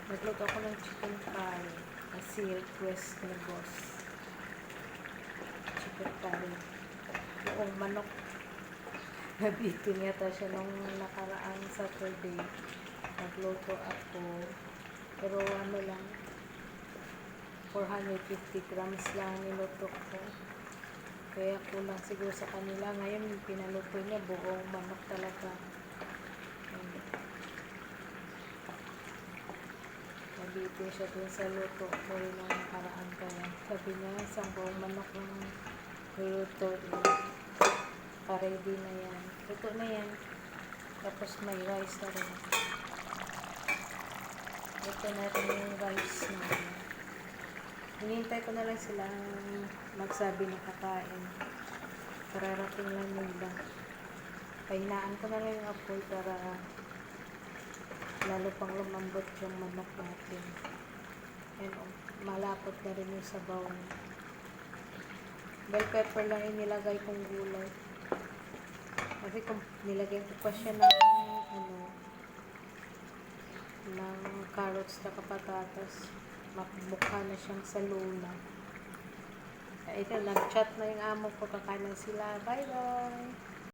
Nagluto ako ng chicken curry. Kasi request ni boss. Chicken curry. Buong manok. Nabitin yata siya nung nakaraang Saturday. Nagluto ako. Pero ano lang, 450 grams lang niluto ko. Kaya kulang siguro sa kanila. Ngayon, pinaluto niya buong manok talaga. Nabitin siya dun sa luto ko rin nung nakaraan. Kaya sabi niya, isang buong manok ng niluto. Pa-ready na yan. Luto na yan. Tapos may rice na rin. Luto na rin yung rice na yan. Hinihintay ko na lang silang magsabi na kakain. Kararating lang nila. Pahinaan ko na lang yung apoy para lalo pang lumambot yung manok natin. And malapot na rin yung sabaw niya. Bell pepper lang yung nilagay kong gulay. Kasi kung nilagay ko pa siya ng ng carrots na patatas, mukha na siyang saluna. Ito, nag-chat na yung amo ko, kakain na sila. Bye bye!